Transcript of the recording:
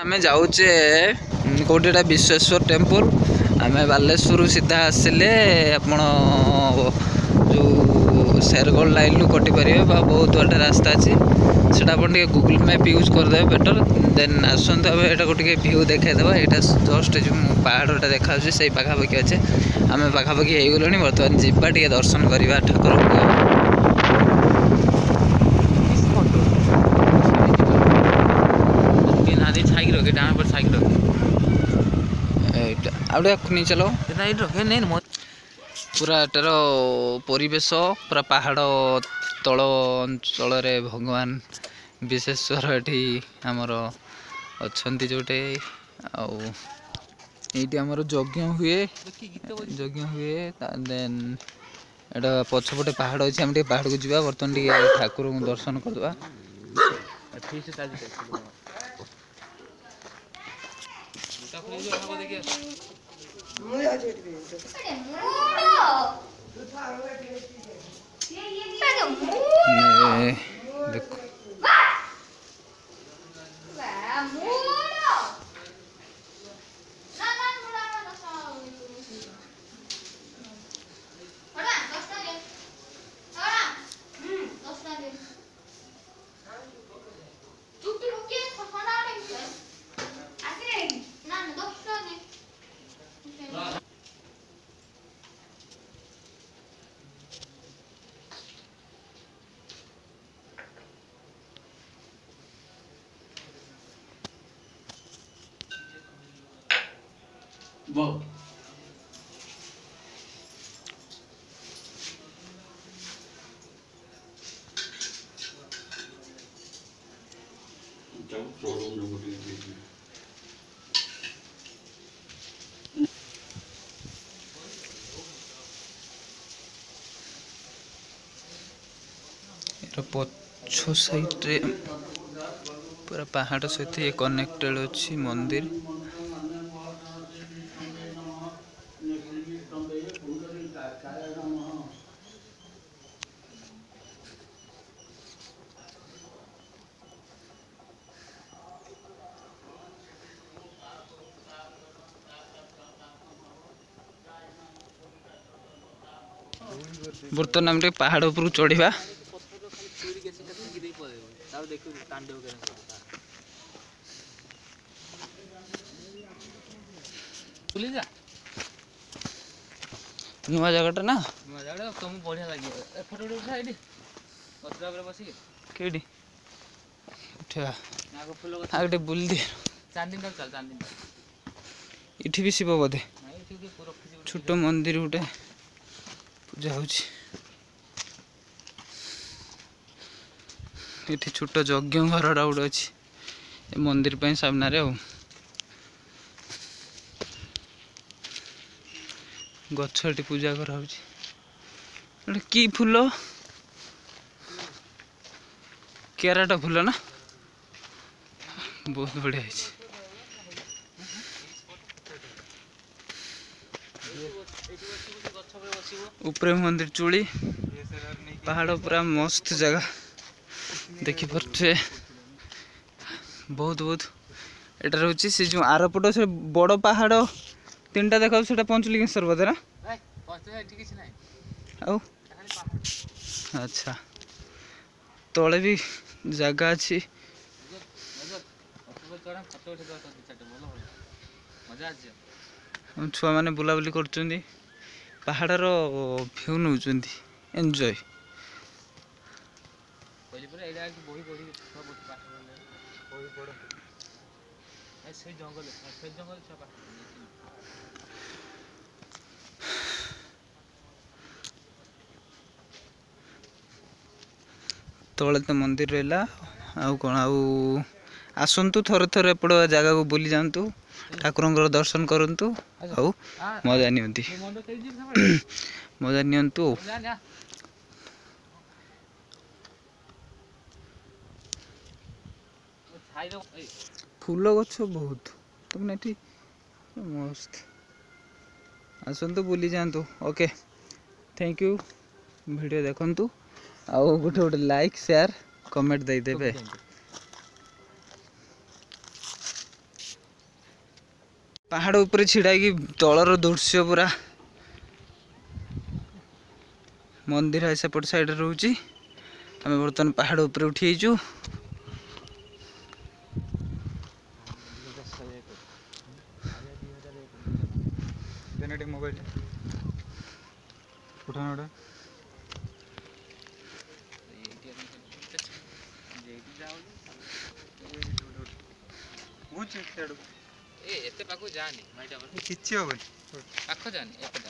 आम जाऊे कौटा विश्वेश्वर टेम्पल आम बालेश्वर सीधा आसिले आपण जो शेरगढ़ लाइन रु कटिपारे बहुत बाटे रास्ता अच्छी से गूगल मैप यूज करदे बेटर देन आसत यहाँ गोटे भ्यू देखा यहाँ जस्ट जो पहाड़टा देखा से पाखापाखि अच्छे आम पाखापाखि हो गलु बर्तमान जावा टे दर्शन करवा ठाकुर नहीं चलो पूरा एटार परिवेश पूरा पहाड़ तल अंचल भगवान विशेश्वर एटी आमर अच्छा जोटे ये आमर यज्ञ हुए देन एटा पछपटे पहाड़ अच्छे आम पहाड़ को जावा बर्तमान ठाकुर को दर्शन करवा देखो Wow. पछ साइड रे पूरा पहाड़ सहित ये कनेक्टेड अच्छी मंदिर बर्तमान आम पहाड़ उपर चढ़ा नुआ जगटा ना तुम बढ़िया लगे फोटो केडी आगे बुल दे इठी भी शिव बोधे छोट मंदिर गोटे पूजा हो छोट यज्ञ घर गोटे अच्छी मंदिर पे सामने गछटी पूजा करा कि फूल केराटा फूल ना बहुत बढ़िया है ऊपर मंदिर चूड़ी पहाड़ पूरा मस्त जगह देखी पारे बहुत बहुत एटा रोचे से जो आरपट से बड़ पहाड़ तीन टा देखा से पंचलिंगेश्वर बोधे ना आउ अच्छा तले भी जगह अच्छी छुआ मैंने बुलाबुली कर पहाड़र भ्यू नौ एंजॉय तले तो मंदिर रहा आउ कौन आसतु थरे थरे एपट जगह को बुली जातु ठाकुर दर्शन करंतु आउ मजा नियंती मजा नियंतु फूल गछ बहुत तुमने ठीक मस्त आसतु बुली जातु ओके थैंक यू वीडियो देखंतु आउ गोटे गोटे लाइक शेयर कमेंट दे देबे। पहाड़ ऊपर छिड़ा कि तलर दृश्य पूरा मंदिर है सेपट साइड रोचे आम बर्तमान पहाड़ ऊपर उठी मोबाइल उठाना ଏତେ ପାଖକୁ ଯାଆନି କିଛି ହବନି ପାଖ ଯାଆନି ଏପଟେ